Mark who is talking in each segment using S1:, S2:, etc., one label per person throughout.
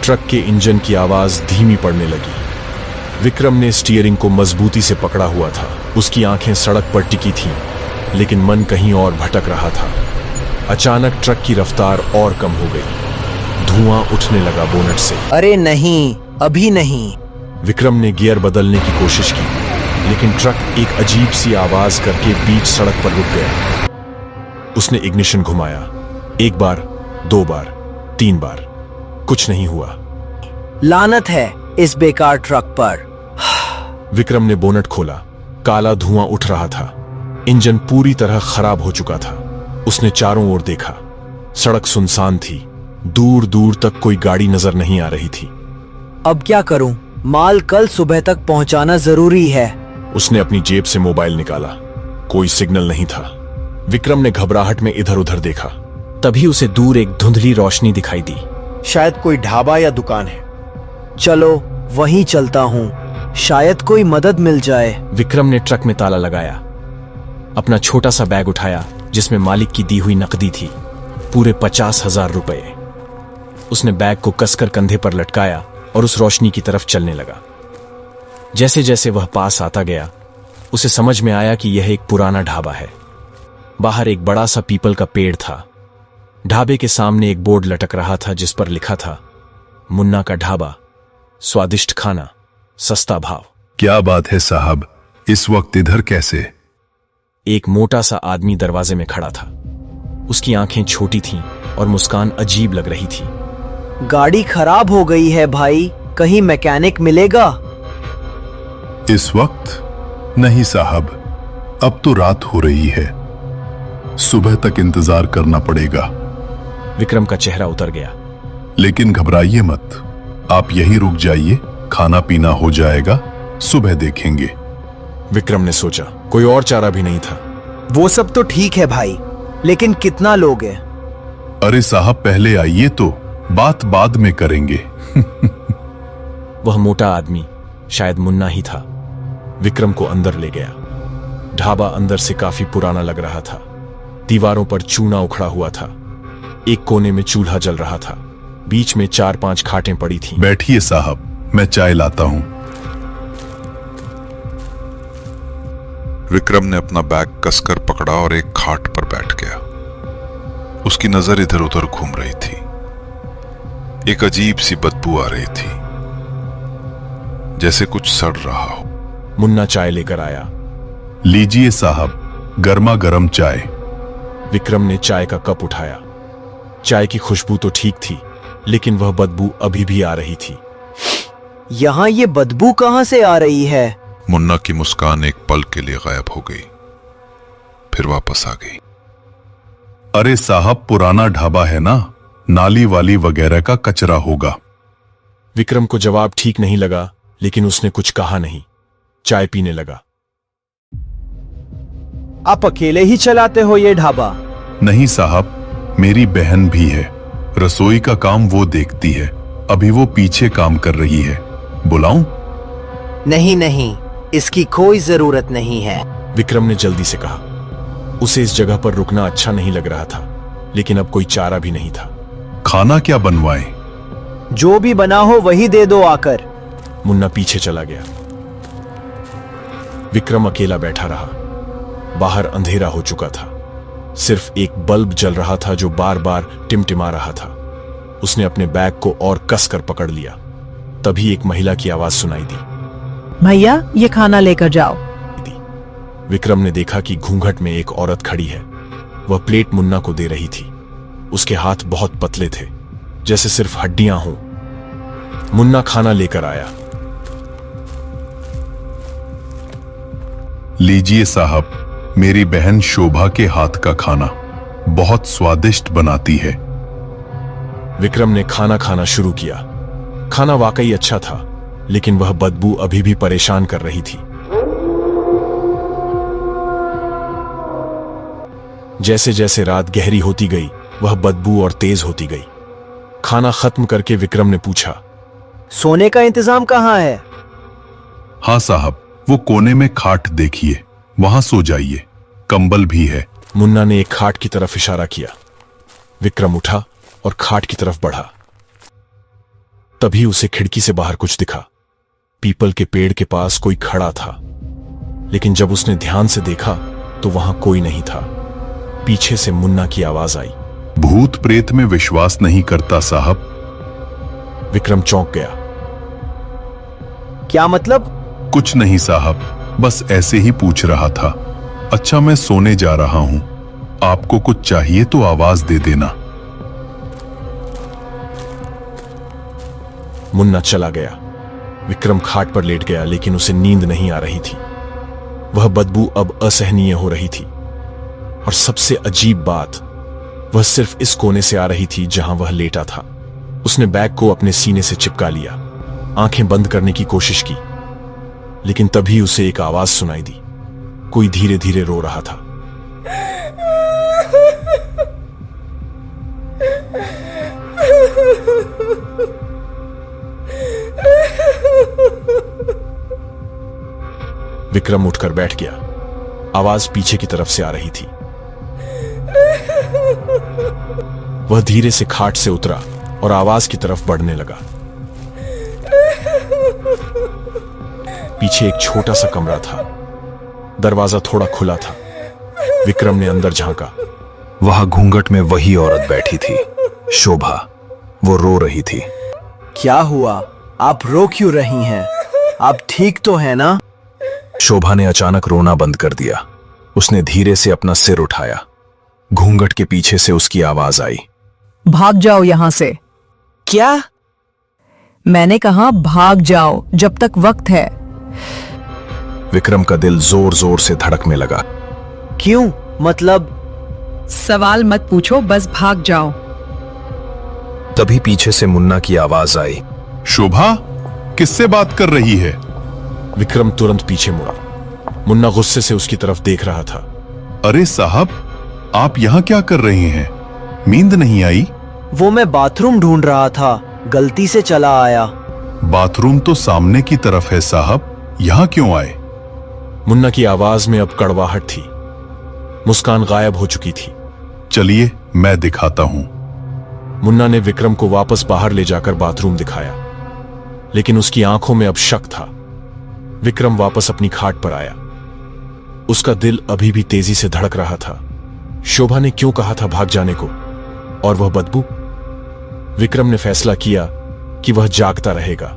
S1: Truck के engine की आवाज धीमी पड़ने लगी। विक्रम ने स्टीयरिंग को मजबूती से पकड़ा हुआ था। उसकी आंखें सड़क पर टिकी थीं, लेकिन मन कहीं और भटक रहा था। अचानक ट्रक की रफ्तार और कम हो गई। धुआं उठने लगा बोनट से।
S2: अरे नहीं, अभी नहीं।
S1: विक्रम ने गियर बदलने की कोशिश की, लेकिन ट्रक एक अजीब सी आवाज करके बीच सड़क पर रुक गया। उसने इग्निशन घुमाया, 1 बार, 2 बार, 3 बार, कुछ नहीं हुआ।
S2: लानत है इस बेकार ट्रक पर।
S1: विक्रम ने बोनट खोला। काला धुआं उठ रहा था। इंजन पूरी तरह खराब हो चुका था। उसने चारों ओर देखा। सड़क सुनसान थी। दूर दूर तक कोई गाड़ी नजर नहीं आ रही थी।
S2: अब क्या करूं? माल कल सुबह तक पहुंचाना जरूरी है।
S1: उसने अपनी जेब से मोबाइल निकाला। कोई सिग्नल नहीं था। विक्रम ने घबराहट में इधर उधर देखा। तभी उसे दूर एक धुंधली रोशनी दिखाई दी।
S3: शायद कोई ढाबा या दुकान है।
S2: चलो वहीं चलता हूं, शायद कोई मदद मिल जाए।
S1: विक्रम ने ट्रक में ताला लगाया। अपना छोटा सा बैग उठाया, जिसमें मालिक की दी हुई नकदी थी, पूरे 50,000 रुपए। उसने बैग को कसकर कंधे पर लटकाया और उस रोशनी की तरफ चलने लगा। जैसे जैसे वह पास आता गया, उसे समझ में आया कि यह एक पुराना ढाबा है। बाहर एक बड़ा सा पीपल का पेड़ था। ढाबे के सामने एक बोर्ड लटक रहा था, जिस पर लिखा था, मुन्ना का ढाबा, स्वादिष्ट खाना, सस्ता भाव।
S4: क्या बात है साहब, इस वक्त इधर कैसे?
S1: एक मोटा सा आदमी दरवाजे में खड़ा था। उसकी आंखें छोटी थीं और मुस्कान अजीब लग रही थी।
S2: गाड़ी खराब हो गई है भाई, कहीं मैकेनिक मिलेगा?
S4: इस वक्त नहीं साहब, अब तो रात हो रही है, सुबह तक इंतजार करना पड़ेगा।
S1: विक्रम का चेहरा उतर गया।
S4: लेकिन घबराइए मत, आप यहीं रुक जाइए, खाना पीना हो जाएगा, सुबह देखेंगे।
S1: विक्रम ने सोचा, कोई और चारा भी नहीं था।
S2: वो सब तो ठीक है भाई, लेकिन कितना लोग हैं?
S4: अरे साहब पहले आइए तो, बात बाद में करेंगे।
S1: वह मोटा आदमी शायद मुन्ना ही था। विक्रम को अंदर ले गया। ढाबा अंदर से काफी पुराना लग रहा था। दीवारों पर चूना उखड़ा हुआ था। एक कोने में चूल्हा जल रहा था। बीच में 4-5 खाटें पड़ी थीं।
S4: बैठिए साहब, मैं चाय लाता हूं।
S5: विक्रम ने अपना बैग कसकर पकड़ा और एक खाट पर बैठ गया। उसकी नजर इधर उधर घूम रही थी। एक अजीब सी बदबू आ रही थी, जैसे कुछ सड़ रहा हो।
S1: मुन्ना चाय लेकर आया।
S4: लीजिए साहब, गर्मा गर्म चाय।
S1: विक्रम ने चाय का कप उठाया। चाय की खुशबू तो ठीक थी, लेकिन वह बदबू अभी भी आ रही थी।
S2: यहाँ ये बदबू कहाँ से आ रही है?
S5: मुन्ना की मुस्कान एक पल के लिए गायब हो गई, फिर वापस आ गई।
S4: अरे साहब, पुराना ढाबा है ना, नाली वाली वगैरह का कचरा होगा।
S1: विक्रम को जवाब ठीक नहीं लगा, लेकिन उसने कुछ कहा नहीं। चाय पीने लगा।
S3: आप अकेले ही चलाते हो ये ढाबा?
S4: नहीं साहब, मेरी बहन भी है। रसोई का काम वो देखती है। अभी वो पीछे काम कर रही है। बुलाऊं?
S2: नहीं नहीं, इसकी कोई जरूरत नहीं है।
S1: विक्रम ने जल्दी से कहा। उसे इस जगह पर रुकना अच्छा नहीं लग रहा था, लेकिन अब कोई चारा भी नहीं था।
S4: खाना क्या बनवाएं?
S2: जो भी बना हो वही दे दो आकर।
S1: मुन्ना पीछे चला गया। विक्रम अकेला बैठा रहा। बाहर अंधेरा हो चुका था। सिर्फ एक बल्ब जल रहा था, जो बार बार टिमटिमा रहा था। उसने अपने बैग को और कसकर पकड़ लिया। तभी एक महिला की आवाज सुनाई दी।
S6: भैया, ये खाना लेकर जाओ।
S1: विक्रम ने देखा कि घूंघट में एक औरत खड़ी है। वह प्लेट मुन्ना को दे रही थी। उसके हाथ बहुत पतले थे, जैसे सिर्फ हड्डियां हों। मुन्ना खाना लेकर आया।
S4: लीजिए साहब, मेरी बहन शोभा के हाथ का खाना, बहुत स्वादिष्ट बनाती है।
S1: विक्रम ने खाना खाना शुरू किया। खाना वाकई अच्छा था, लेकिन वह बदबू अभी भी परेशान कर रही थी। जैसे जैसे रात गहरी होती गई, वह बदबू और तेज होती गई। खाना खत्म करके विक्रम ने पूछा,
S2: सोने का इंतजाम कहाँ है?
S4: हाँ साहब, वो कोने में खाट देखिए, वहां सो जाइए, कंबल भी है।
S1: मुन्ना ने एक खाट की तरफ इशारा किया। विक्रम उठा और खाट की तरफ बढ़ा। तभी उसे खिड़की से बाहर कुछ दिखा। पीपल के पेड़ के पास कोई खड़ा था, लेकिन जब उसने ध्यान से देखा तो वहां कोई नहीं था। पीछे से मुन्ना की आवाज आई,
S4: भूत प्रेत में विश्वास नहीं करता साहब।
S1: विक्रम चौंक गया।
S2: क्या मतलब?
S4: कुछ नहीं साहब, बस ऐसे ही पूछ रहा था। अच्छा, मैं सोने जा रहा हूं, आपको कुछ चाहिए तो आवाज दे देना।
S1: मुन्ना चला गया। विक्रम खाट पर लेट गया, लेकिन उसे नींद नहीं आ रही थी। वह बदबू अब असहनीय हो रही थी, और सबसे अजीब बात, वह सिर्फ इस कोने से आ रही थी जहां वह लेटा था। उसने बैग को अपने सीने से चिपका लिया, आंखें बंद करने की कोशिश की, लेकिन तभी उसे एक आवाज सुनाई दी। कोई धीरे धीरे रो रहा था। विक्रम उठकर बैठ गया। आवाज पीछे की तरफ से आ रही थी। वह धीरे से खाट से उतरा और आवाज की तरफ बढ़ने लगा। पीछे एक छोटा सा कमरा था। दरवाजा थोड़ा खुला था। विक्रम ने अंदर झांका।
S7: वहां घूंघट में वही औरत बैठी थी, शोभा। वो रो रही थी।
S2: क्या हुआ? आप रो क्यों रही हैं? आप ठीक तो है ना?
S7: शोभा ने अचानक रोना बंद कर दिया। उसने धीरे से अपना सिर उठाया। घूंघट के पीछे से उसकी आवाज आई,
S6: भाग जाओ यहां से।
S2: क्या?
S6: मैंने कहा भाग जाओ जब तक वक्त है।
S7: विक्रम का दिल जोर जोर से धड़कने लगा।
S2: क्यों? मतलब?
S6: सवाल मत पूछो, बस भाग जाओ।
S7: तभी पीछे से मुन्ना की आवाज आई,
S4: शोभा, किससे बात कर रही है?
S1: विक्रम तुरंत पीछे मुड़ा। मुन्ना गुस्से से उसकी तरफ देख रहा था।
S4: अरे साहब, आप यहां क्या कर रहे हैं? नींद नहीं आई?
S2: वो मैं बाथरूम ढूंढ रहा था, गलती से चला आया।
S4: बाथरूम तो सामने की तरफ है साहब, यहां क्यों आए?
S1: मुन्ना की आवाज में अब कड़वाहट थी। मुस्कान गायब हो चुकी थी।
S4: चलिए मैं दिखाता हूं।
S1: मुन्ना ने विक्रम को वापस बाहर ले जाकर बाथरूम दिखाया, लेकिन उसकी आंखों में अब शक था। विक्रम वापस अपनी खाट पर आया। उसका दिल अभी भी तेजी से धड़क रहा था। शोभा ने क्यों कहा था भाग जाने को? और वह बदबू? विक्रम ने फैसला किया कि वह जागता रहेगा,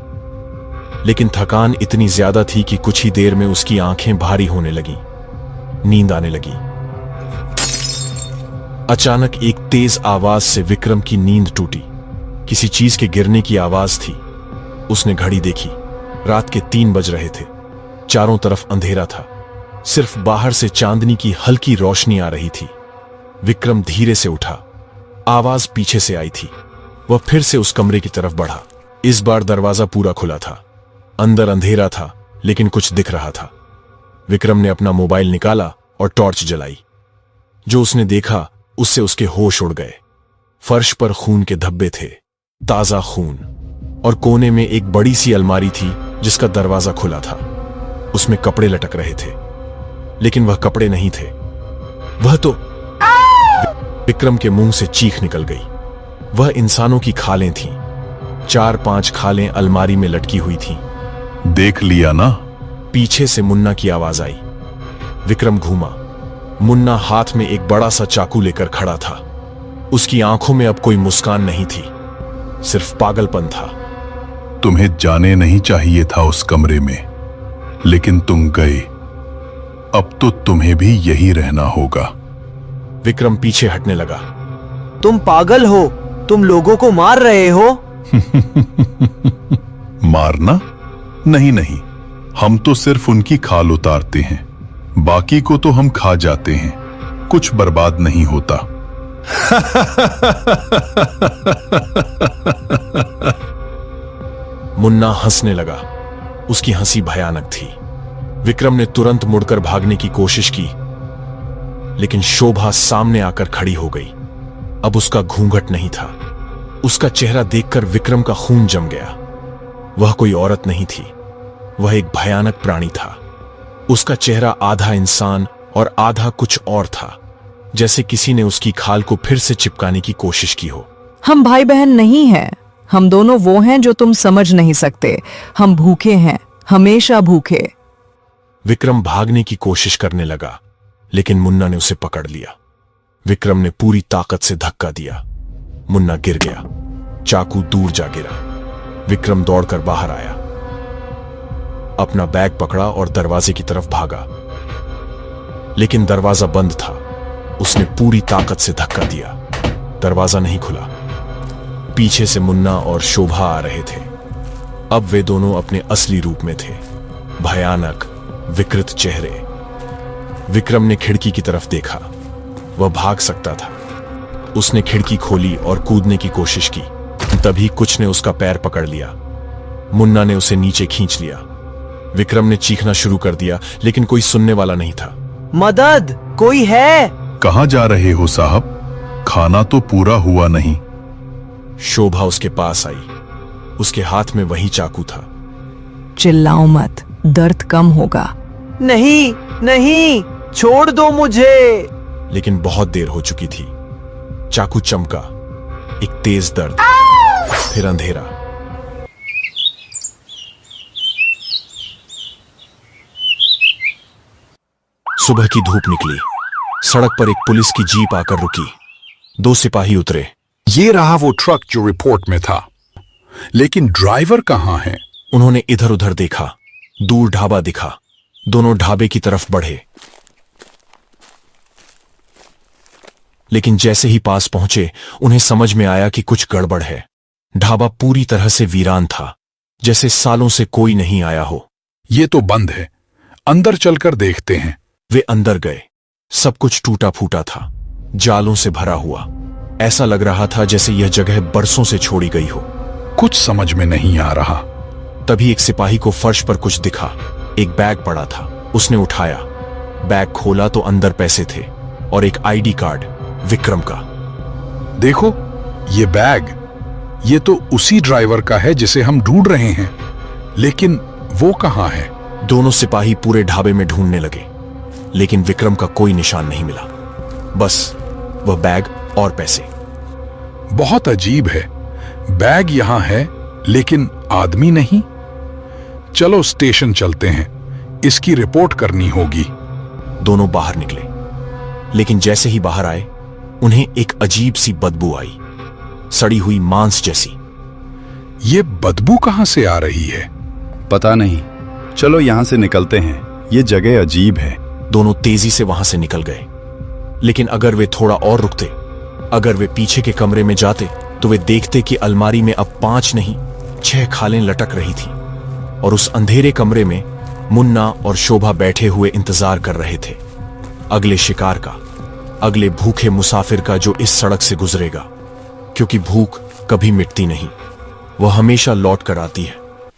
S1: लेकिन थकान इतनी ज्यादा थी कि कुछ ही देर में उसकी आंखें भारी होने लगीं, नींद आने लगी। अचानक एक तेज आवाज से विक्रम की नींद टूटी। किसी चीज के गिरने की आवाज थी। उसने घड़ी देखी। रात के 3 बज रहे थे। चारों तरफ अंधेरा था। सिर्फ बाहर से चांदनी की हल्की रोशनी आ रही थी। विक्रम धीरे से उठा। आवाज पीछे से आई थी। वह फिर से उस कमरे की तरफ बढ़ा। इस बार दरवाजा पूरा खुला था। अंदर अंधेरा था, लेकिन कुछ दिख रहा था। विक्रम ने अपना मोबाइल निकाला और टॉर्च जलाई। जो उसने देखा उससे उसके होश उड़ गए। फर्श पर खून के धब्बे थे, ताजा खून, और कोने में एक बड़ी सी अलमारी थी जिसका दरवाजा खुला था। उसमें कपड़े लटक रहे थे, लेकिन वह कपड़े नहीं थे। वह तो विक्रम के मुंह से चीख निकल गई। वह इंसानों की खालें थीं। 4-5 खालें अलमारी में लटकी हुई थीं।
S4: देख लिया ना?
S1: पीछे से मुन्ना की आवाज आई। विक्रम घूमा। मुन्ना हाथ में एक बड़ा सा चाकू लेकर खड़ा था। उसकी आंखों में अब कोई मुस्कान नहीं थी, सिर्फ पागलपन था।
S4: तुम्हें जाने नहीं चाहिए था उस कमरे में, लेकिन तुम गए। अब तो तुम्हें भी यही रहना होगा।
S1: विक्रम पीछे हटने लगा।
S2: तुम पागल हो, तुम लोगों को मार रहे हो।
S4: मारना? नहीं नहीं, हम तो सिर्फ उनकी खाल उतारते हैं, बाकी को तो हम खा जाते हैं। कुछ बर्बाद नहीं होता।
S1: मुन्ना हंसने लगा। उसकी हंसी भयानक थी। विक्रम ने तुरंत मुड़कर भागने की कोशिश की, लेकिन शोभा सामने आकर खड़ी हो गई। अब उसका घूंघट नहीं था। उसका चेहरा देखकर विक्रम का खून जम गया। वह कोई औरत नहीं थी, वह एक भयानक प्राणी था। उसका चेहरा आधा इंसान और आधा कुछ और था, जैसे किसी ने उसकी खाल को फिर से चिपकाने की कोशिश की हो।
S6: हम भाई बहन नहीं हैं। हम दोनों वो हैं जो तुम समझ नहीं सकते। हम भूखे हैं, हमेशा भूखे।
S1: विक्रम भागने की कोशिश करने लगा, लेकिन मुन्ना ने उसे पकड़ लिया। विक्रम ने पूरी ताकत से धक्का दिया। मुन्ना गिर गया। चाकू दूर जा गिरा। विक्रम दौड़कर बाहर आया, अपना बैग पकड़ा और दरवाजे की तरफ भागा, लेकिन दरवाजा बंद था। उसने पूरी ताकत से धक्का दिया। दरवाजा नहीं खुला। पीछे से मुन्ना और शोभा आ रहे थे। अब वे दोनों अपने असली रूप में थे, भयानक, विकृत चेहरे। विक्रम ने खिड़की की तरफ देखा। वह भाग सकता था। उसने खिड़की खोली और कूदने की कोशिश की। तभी कुछ ने उसका पैर पकड़ लिया। मुन्ना ने उसे नीचे खींच लिया। विक्रम ने चीखना शुरू कर दिया, लेकिन कोई सुनने वाला नहीं था।
S2: मदद, कोई है?
S4: कहां जा रहे हो साहब? खाना तो पूरा हुआ नहीं।
S1: शोभा उसके पास आई। उसके हाथ में वही चाकू था।
S6: चिल्लाओ मत, दर्द कम होगा।
S2: नहीं नहीं, छोड़ दो मुझे।
S1: लेकिन बहुत देर हो चुकी थी। चाकू चमका। एक तेज दर्द, फिर अंधेरा। सुबह की धूप निकली। सड़क पर एक पुलिस की जीप आकर रुकी। 2 सिपाही उतरे।
S8: ये रहा वो ट्रक जो रिपोर्ट में था, लेकिन ड्राइवर कहां है?
S1: उन्होंने इधर उधर देखा। दूर ढाबा दिखा। दोनों ढाबे की तरफ बढ़े, लेकिन जैसे ही पास पहुंचे उन्हें समझ में आया कि कुछ गड़बड़ है। ढाबा पूरी तरह से वीरान था, जैसे सालों से कोई नहीं आया हो।
S8: ये तो बंद है, अंदर चलकर देखते हैं।
S1: वे अंदर गए। सब कुछ टूटा फूटा था, जालों से भरा हुआ। ऐसा लग रहा था जैसे यह जगह बरसों से छोड़ी गई हो।
S8: कुछ समझ में नहीं आ रहा।
S1: तभी एक सिपाही को फर्श पर कुछ दिखा। एक बैग पड़ा था। उसने उठाया। बैग खोला तो अंदर पैसे थे और एक आईडी कार्ड, विक्रम का।
S8: देखो, ये बैग, ये तो उसी ड्राइवर का है जिसे हम ढूंढ रहे हैं, लेकिन वो कहां है?
S1: दोनों सिपाही पूरे ढाबे में ढूंढने लगे, लेकिन विक्रम का कोई निशान नहीं मिला। बस वह बैग और पैसे।
S8: बहुत अजीब है, बैग यहां है लेकिन आदमी नहीं। चलो स्टेशन चलते हैं, इसकी रिपोर्ट करनी होगी।
S1: दोनों बाहर निकले, लेकिन जैसे ही बाहर आए उन्हें एक अजीब सी बदबू आई, सड़ी हुई मांस जैसी।
S8: ये बदबू कहां से आ रही है?
S9: पता नहीं, चलो यहां से निकलते हैं, ये जगह अजीब है।
S1: दोनों तेजी से वहां से निकल गए, लेकिन अगर वे थोड़ा और रुकते, अगर वे पीछे के कमरे में जाते, तो वे देखते कि अलमारी में अब 5 नहीं 6 खालें लटक रही थी, और उस अंधेरे कमरे में मुन्ना और शोभा बैठे हुए इंतजार कर रहे थे, अगले शिकार का, अगले भूखे मुसाफिर का जो इस सड़क से गुजरेगा। क्योंकि भूख कभी मिटती नहीं, वह हमेशा लौट कर आती है।